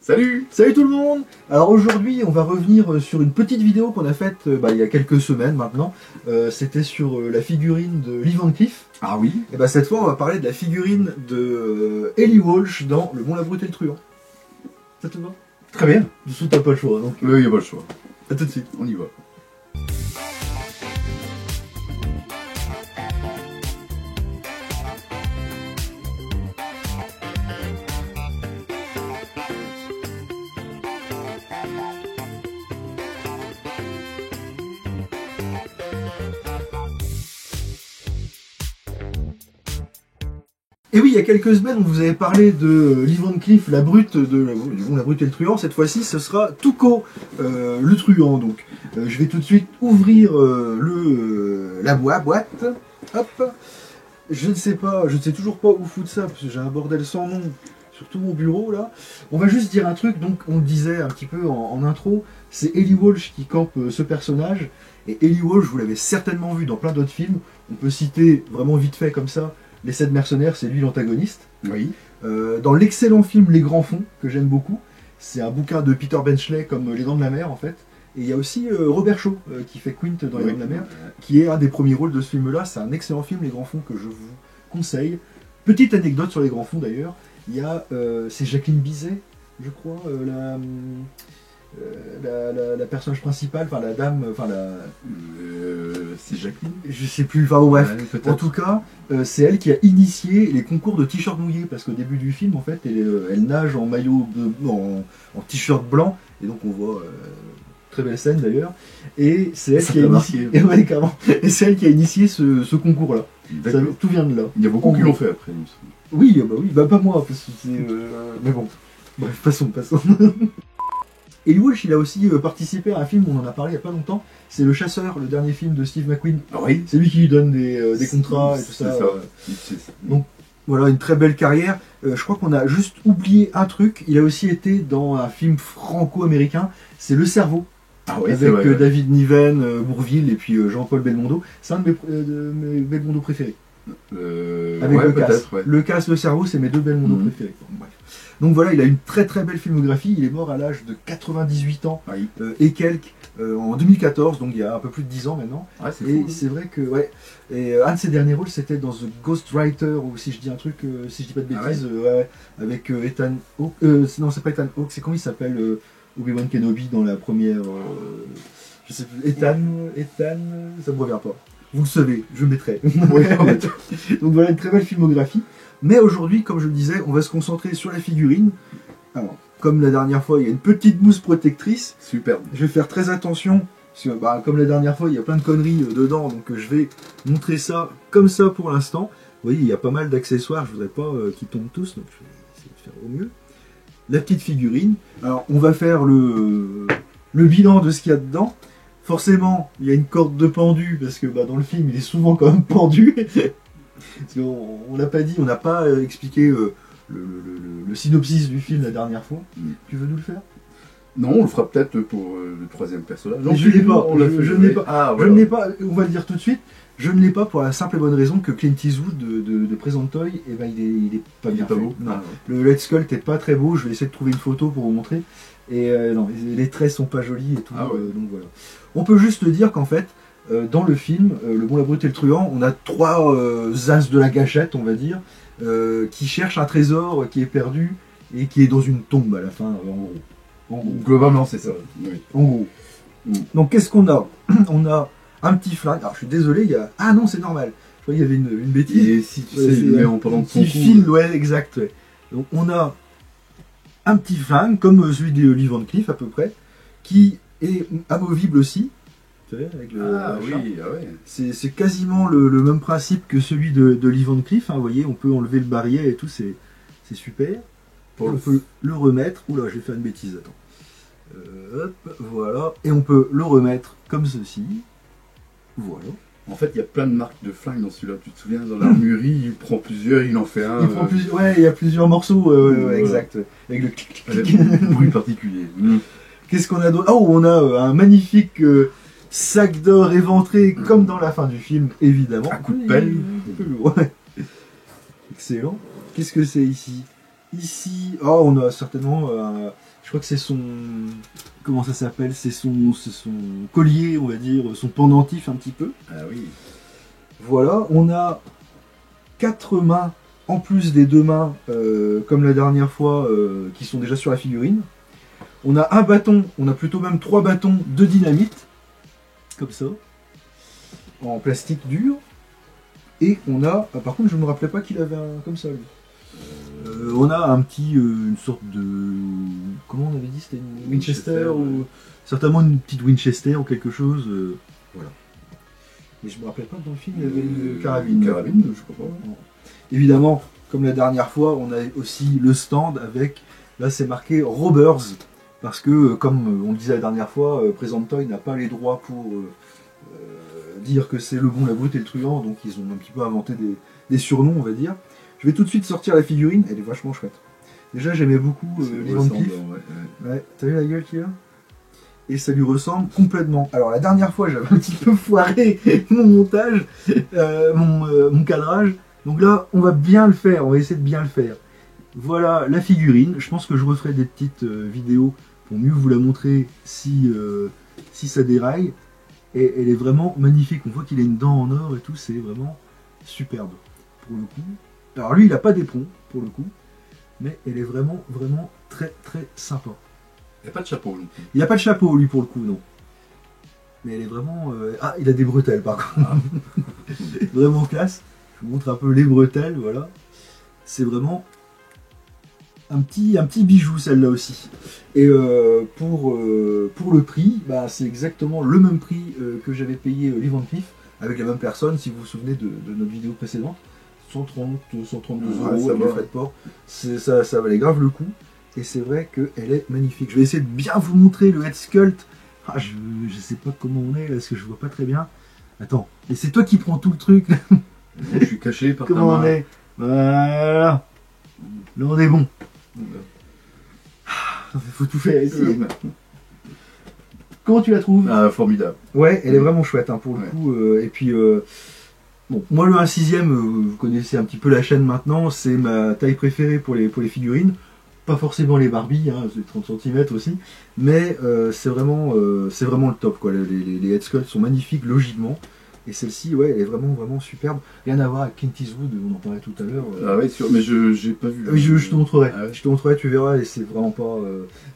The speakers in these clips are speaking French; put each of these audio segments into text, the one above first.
Salut! Salut tout le monde! Alors aujourd'hui on va revenir sur une petite vidéo qu'on a faite il y a quelques semaines maintenant. C'était sur la figurine de Lee Van Cleef. Ah oui? Et cette fois on va parler de la figurine de Ellie Walsh dans Le Bon, la Brute et le Truand. Ça te va? Très bien. Dessous t'as pas le choix donc. Il n'y a pas le choix. A tout de suite. On y va. Et oui, il y a quelques semaines, on vous avait parlé de Lee Van Cleef, la brute de la brute et le truand. Cette fois-ci, ce sera Tuco, le truand. Donc, je vais tout de suite ouvrir la boîte. Hop. Je ne sais toujours pas où foutre ça, parce que j'ai un bordel sans nom sur tout mon bureau, là. On va juste dire un truc, donc on le disait un petit peu en intro, c'est Ellie Walsh qui campe ce personnage. Et Ellie Walsh, vous l'avez certainement vu dans plein d'autres films. On peut citer vraiment vite fait comme ça Les 7 mercenaires, c'est lui l'antagoniste. Oui. Dans l'excellent film Les Grands Fonds, que j'aime beaucoup, c'est un bouquin de Peter Benchley comme Les Dents de la Mer en fait. Et il y a aussi Robert Shaw qui fait Quint dans Les Dents de la Mer, qui est un des premiers rôles de ce film-là. C'est un excellent film, Les Grands Fonds, que je vous conseille. Petite anecdote sur Les Grands Fonds d'ailleurs, il y a, c'est Jacqueline Bisset, je crois, la personnage principale, enfin la dame, enfin la... c'est Jacqueline? Je sais plus, enfin bon bref. Ouais, en tout cas, c'est elle qui a initié les concours de t-shirt mouillé, parce qu'au début du film, en fait, elle nage en maillot, en t-shirt blanc, et donc on voit... très belle scène d'ailleurs, et c'est elle qui a initié, et c'est elle qui a initié ce concours-là. Tout vient de là. Il y a beaucoup qui l'ont fait après. Oui, pas moi, parce que c'est... mais bon, bref, passons. Ellie Walsh, il a aussi participé à un film, on en a parlé il n'y a pas longtemps, c'est Le Chasseur, le dernier film de Steve McQueen. Ah oui. C'est lui qui lui donne des contrats et tout ça. Donc voilà, une très belle carrière. Je crois qu'on a juste oublié un truc, il a aussi été dans un film franco-américain, c'est Le Cerveau. Ah oui, avec vrai, David Niven, Bourvil et puis Jean-Paul Belmondo. C'est un de mes Belmondo préférés. Avec le casse. Ouais. Le casse, Le Cerveau, c'est mes deux Belmondo préférés. Bref. Donc voilà, il a une très très belle filmographie. Il est mort à l'âge de 98 ans et quelques en 2014, donc il y a un peu plus de 10 ans maintenant. Ouais, et c'est vrai que et un de ses derniers rôles, c'était dans The Ghostwriter, ou si je dis un truc, si je dis pas de bêtises, avec Ethan Hawke. Non, c'est pas Ethan Hawke, c'est comment il s'appelle Obi-Wan Kenobi dans la première. Je sais plus. Ethan, ça me revient pas. Vous le savez, je mettrai. Donc voilà, une très belle filmographie. Mais aujourd'hui, comme je le disais, on va se concentrer sur la figurine. Alors, comme la dernière fois, il y a une petite mousse protectrice. Superbe. Je vais faire très attention, parce que comme la dernière fois, il y a plein de conneries dedans, donc je vais montrer ça comme ça pour l'instant. Vous voyez, il y a pas mal d'accessoires, je voudrais pas qu'ils tombent tous, donc je vais essayer de faire au mieux. La petite figurine. Alors, on va faire le bilan de ce qu'il y a dedans. Forcément, il y a une corde de pendu, parce que dans le film, il est souvent quand même pendu. Parce qu'on l'a pas dit, on n'a pas expliqué le synopsis du film la dernière fois. Tu veux nous le faire? Non, on le fera peut-être pour le troisième personnage. Non, je ne l'ai pas. Je ne l'ai pas. Ah, voilà. Je ne l'ai pas. On va le dire tout de suite. Je ne l'ai pas pour la simple et bonne raison que Clint Eastwood de Present Toy, il est pas bien fait. Beau. Non. Le Let's Skull n'est pas très beau. Je vais essayer de trouver une photo pour vous montrer. Et non, les traits sont pas jolis et tout. Donc voilà. On peut juste dire qu'en fait, dans le film, Le Bon, la Brute et le Truand, on a trois as de la gâchette, on va dire, qui cherchent un trésor qui est perdu et qui est dans une tombe à la fin, en gros. Globalement, c'est ça. Oui. En gros. Donc qu'est-ce qu'on a? On a un petit flingue. Alors je suis désolé, il y a... Ah non, c'est normal. Je crois qu'il y avait une bêtise. Et si tu sais, il met en pendant son fil, exact. Ouais. Donc on a un petit flingue, comme celui de Lee Van Cleef à peu près, qui est amovible aussi. Avec c'est quasiment le même principe que celui de Lee Van Cleef. Vous voyez, on peut enlever le barillet et tout, c'est super. On peut le remettre. Oula, j'ai fait une bêtise, attends. Hop, voilà. Et on peut le remettre comme ceci. Voilà. En fait, il y a plein de marques de flingues dans celui-là. Tu te souviens, dans l'armurerie, il prend plusieurs, il en fait un. Ouais, il y a plusieurs morceaux, exact. Avec le bruit particulier. Qu'est-ce qu'on a d'autre? Oh, on a un magnifique sac d'or éventré, comme dans la fin du film, évidemment. Un coup de pelle. Ouais. Excellent. Qu'est-ce que c'est ici? Ici, oh, on a certainement, je crois que c'est son, comment ça s'appelle, c'est son collier, on va dire, son pendentif un petit peu. Ah oui. Voilà, on a 4 mains en plus des 2 mains, comme la dernière fois, qui sont déjà sur la figurine. On a un bâton, on a plutôt même 3 bâtons de dynamite, comme ça, en plastique dur. Et on a, par contre je ne me rappelais pas qu'il avait un comme ça lui. On a un petit, une sorte de, comment on avait dit, c'était une Winchester, ou certainement une petite Winchester ou quelque chose, voilà. Mais je me rappelle pas que dans le film il y avait une carabine. Une carabine, je crois pas. Non. Évidemment, comme la dernière fois, on a aussi le stand avec, là c'est marqué Robbers, parce que comme on le disait la dernière fois, Present Toy n'a pas les droits pour dire que c'est le bon, la brute et le truand, donc ils ont un petit peu inventé des surnoms, on va dire. Je vais tout de suite sortir la figurine, elle est vachement chouette. Déjà j'aimais beaucoup Ivan Cliff. Ouais, t'as vu la gueule qu'il a? Et ça lui ressemble complètement. Alors la dernière fois j'avais un petit peu foiré mon montage, mon cadrage. Donc là on va bien le faire, on va essayer de bien le faire. Voilà la figurine. Je pense que je referai des petites vidéos pour mieux vous la montrer si ça déraille. Et elle est vraiment magnifique. On voit qu'il a une dent en or et tout, c'est vraiment superbe pour le coup. Alors lui il n'a pas d'éperon pour le coup, mais elle est vraiment vraiment très très sympa. Il n'y a pas de chapeau. Il n'y a pas de chapeau lui pour le coup, non. Mais elle est vraiment... Ah, il a des bretelles par contre. Ah. Vraiment classe. Je vous montre un peu les bretelles, voilà. C'est vraiment un petit bijou celle-là aussi. Et pour le prix, bah, c'est exactement le même prix que j'avais payé Lee Van Cleef, avec la même personne, si vous vous souvenez de notre vidéo précédente. 132 euros avec les frais de port. Ça valait grave le coup. Et c'est vrai qu'elle est magnifique. Je vais essayer de bien vous montrer le head sculpt. Ah, je sais pas comment on est, parce que je vois pas très bien. Attends, et c'est toi qui prends tout le truc. Je suis caché par comment on est? Voilà. Là on est bon. Il faut tout faire ici. Comment tu la trouves? Ah, formidable. Ouais, elle est vraiment chouette hein, pour le coup. Et puis, bon, moi le 1/6, vous connaissez un petit peu la chaîne maintenant, c'est ma taille préférée pour les figurines. Pas forcément les Barbie, hein, c'est 30 cm aussi, mais c'est vraiment le top quoi. Les head sculpts sont magnifiques logiquement, et celle-ci, ouais, elle est vraiment vraiment superbe. Rien à voir avec Clint Eastwood, on en parlait tout à l'heure. Ah ouais, sûr, mais j'ai pas vu. Oui, je te montrerai. Ah ouais. Je te montrerai, tu verras, et c'est vraiment pas.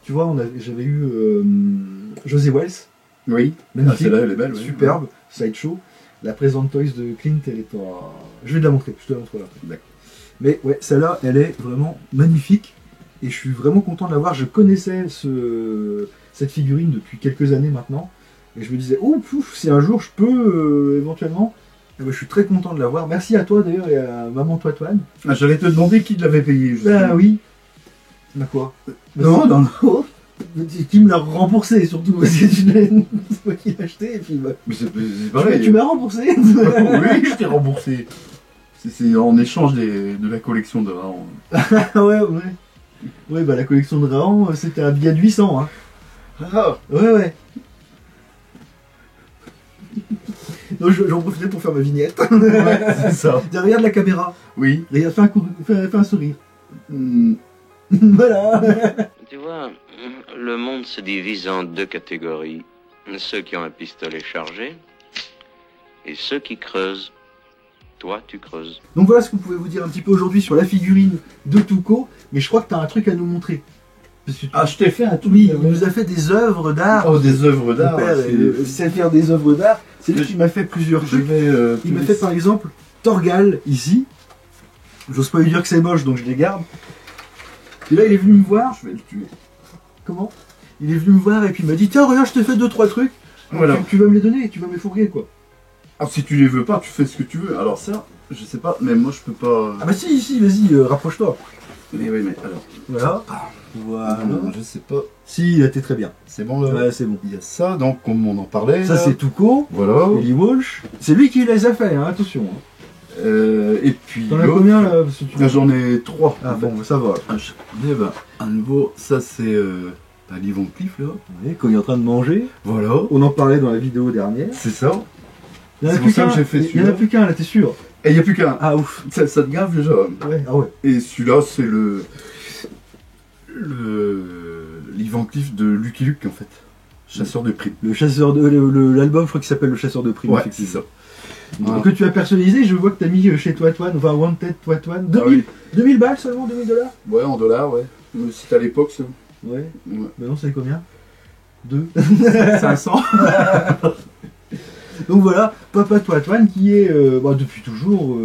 Tu vois, j'avais eu José Wells. Oui. Magnifique, Ah, celle-là, elle est belle. Ouais. superbe, Sideshow. La Present Toys de Clint, elle est pas. Je vais te la montrer, je te la montrerai après. D'accord. Mais ouais, celle-là, elle est vraiment magnifique. Et je suis vraiment content de l'avoir. Je connaissais cette figurine depuis quelques années maintenant. Et je me disais, oh pouf, si un jour je peux éventuellement. Et ben, je suis très content de l'avoir. Merci à toi d'ailleurs et à maman Toitoine. Ah, j'allais te demander qui l'avait payé. Ah oui. Bah quoi? Non, non, non. Qui me l'a remboursé surtout parce que c'est moi qui l'ai acheté et puis bah. Mais c'est pareil. Tu m'as remboursé? Oui, je t'ai remboursé. C'est en échange de la collection de Raon. Ah ouais, ouais. Ouais, bah la collection de Raon, c'était un billet de 800, hein. Ah. Ouais, ouais. Donc j'en profitais pour faire ma vignette. Ouais, c'est ça. Regarde la caméra. Oui. Regarde, fais un sourire. Mm. Voilà. Tu vois, le monde se divise en 2 catégories. Ceux qui ont un pistolet chargé et ceux qui creusent. Toi, tu creuses. Donc voilà ce que vous pouvez vous dire un petit peu aujourd'hui sur la figurine de Tuco. Mais je crois que tu as un truc à nous montrer. Parce que Je t'ai fait un tout. oui, il nous a fait des œuvres d'art. Oh, des œuvres Mon d'art. père, il sait faire des œuvres d'art. C'est lui qui m'a fait plusieurs trucs. Il m'a fait par exemple Torgal ici. J'ose pas lui dire que c'est moche, donc je les garde. Et là, il est venu me voir. Je vais le tuer. Comment? Il est venu me voir et puis il m'a dit tiens, regarde, je te fais 2-3 trucs. Voilà. Tu vas me les donner, tu vas me les fourguer quoi. Ah, si tu les veux pas, tu fais ce que tu veux. Alors ça, je sais pas, mais moi je peux pas. Ah bah si, vas-y, rapproche-toi. Mais oui, mais alors. Voilà. Voilà. Non, je sais pas. Si, là t'es très bien. C'est bon là. Ouais, c'est bon. Il y a ça, donc comme on en parlait. Ça là. c'est Tuco. Voilà. Eli Walsh. C'est lui qui les a fait, hein, attention. Et puis. T'en as combien là? Parce que Là, j'en ai 3. Ah bon, ça va. À nouveau, ça c'est Lee Van Cleef là. Oui, quand il est en train de manger. Voilà. On en parlait dans la vidéo dernière. C'est ça. Il y en a C'est plus pour ça qu'un. que j'ai fait Il y en a celui-là. plus qu'un là, t'es sûr? Et il n'y a plus qu'un. Ah ouf. Ça te gave déjà. Ouais, ah ouais. Et celui-là, c'est le. L'Ivan Cliff de Lucky Luke, en fait. Chasseur de primes. Le chasseur de l'album, je crois qu'il s'appelle le chasseur de primes. Ouais, c'est effectivement. ça. Donc, Voilà. que tu as personnalisé, je vois que tu as mis chez Toitoine, enfin Wanted Toitoine, 2000, Ah oui. 2000 balles seulement, 2000 $. Ouais, en dollars, ouais. C'était à l'époque, ça. Ouais. Ouais. Maintenant, c'est combien 2. 500. Donc voilà, Papa Toitoine qui est, depuis toujours,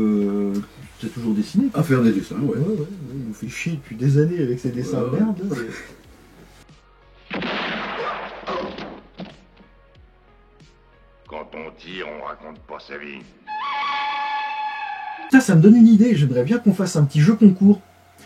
tu as toujours dessiné. À faire des dessins, ouais. Ouais, il nous fait chier depuis des années avec ses dessins de Ouais. merde. Là, Quand on tire, on raconte pas sa vie. Putain, ça me donne une idée, j'aimerais bien qu'on fasse un petit jeu concours.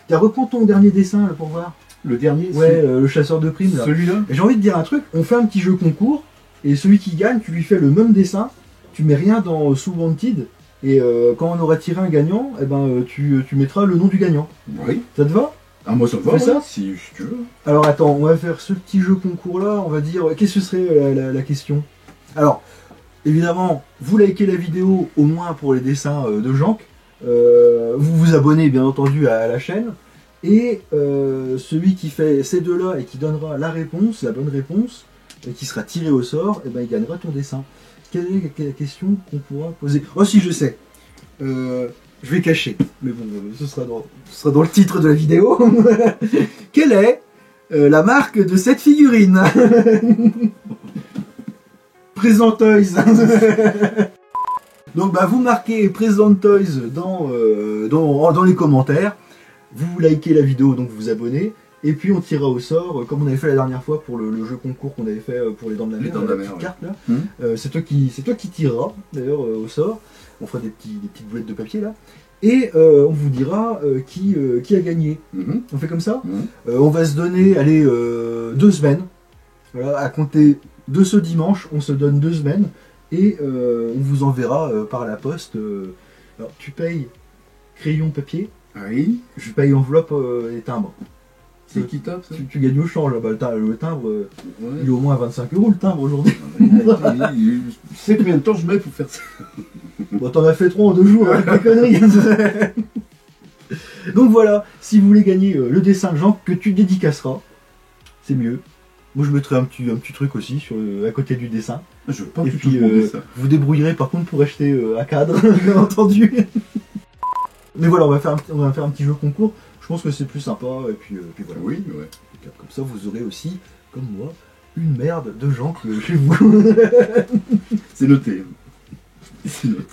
T'as reprends ton dernier dessin là, pour voir. Le dernier, Ouais, le chasseur de primes là. celui-là. Et j'ai envie de dire un truc, on fait un petit jeu concours, et celui qui gagne, tu lui fais le même dessin, tu mets rien dans Sous Wanted, et quand on aura tiré un gagnant, eh ben, tu mettras le nom du gagnant. Oui. Ça te va? Ah, moi, ça me va, Fais ça ouais, si tu veux. Alors attends, on va faire ce petit jeu concours là, on va dire, qu'est-ce que serait la question? Alors, évidemment, vous likez la vidéo au moins pour les dessins de Jank, vous vous abonnez bien entendu à la chaîne, et celui qui fait ces deux-là et qui donnera la réponse, la bonne réponse, et qui sera tiré au sort, et ben il gagnera ton dessin. Quelle est la question qu'on pourra poser? Oh si, je sais. Je vais cacher, mais bon, ce sera dans le titre de la vidéo. Quelle est la marque de cette figurine? Present Toys. Donc bah vous marquez Present Toys dans les commentaires. Vous likez la vidéo, donc vous vous abonnez. Et puis on tirera au sort, comme on avait fait la dernière fois pour le jeu concours qu'on avait fait pour les Dents de la Les Mer, Dents de la la Mer, petite ouais. carte là. Hum. C'est toi qui tireras d'ailleurs au sort. On fera des petites boulettes de papier là. Et on vous dira qui a gagné. Mhm. On fait comme ça. Mhm. On va se donner, allez, 2 semaines. Voilà, à compter de ce dimanche, on se donne 2 semaines. Et on vous enverra par la poste. Alors tu payes crayon papier, Oui. je paye enveloppe et timbre. C'est équitable, ça. Tu gagnes au change, là-bas. Le timbre, Ouais. il est au moins à 25 € le timbre aujourd'hui. Tu sais combien de temps je mets pour faire ça? Bon, t'en as fait 3 en 2 jours, avec des conneries. Donc voilà, si vous voulez gagner le dessin de Jean que tu dédicaceras, c'est mieux. Moi je mettrai un petit truc aussi à côté du dessin. Je veux pas Et du puis tout demander ça. vous débrouillerez par contre pour acheter un cadre, bien entendu. Mais voilà, on va faire un petit jeu concours. Je pense que c'est plus sympa. Et puis voilà. Oui, ouais. Comme ça, vous aurez aussi, comme moi, une merde de gens que chez vous. C'est noté. C'est noté.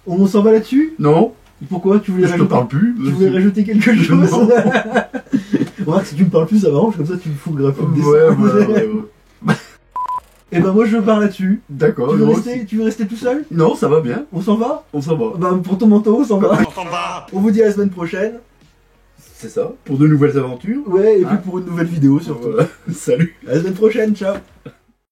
On s'en va là-dessus? Non, Pourquoi? Tu voulais je te rajouter, parle plus. tu voulais rajouter quelque chose? Non. Remarque, si tu me parles plus, ça m'arrange, comme ça tu me fous le graphique Ouais, dessin. ouais. Et ben moi je pars là-dessus. D'accord. Tu veux, moi rester, aussi. tu veux rester tout seul? Non, ça va bien. On s'en va? On s'en va. Bah pour ton manteau, on s'en va. On s'en va. On vous dit à la semaine prochaine. C'est ça. Pour de nouvelles aventures. Ouais, et puis Ah. pour une nouvelle vidéo surtout. Voilà. Salut. À la semaine prochaine, ciao.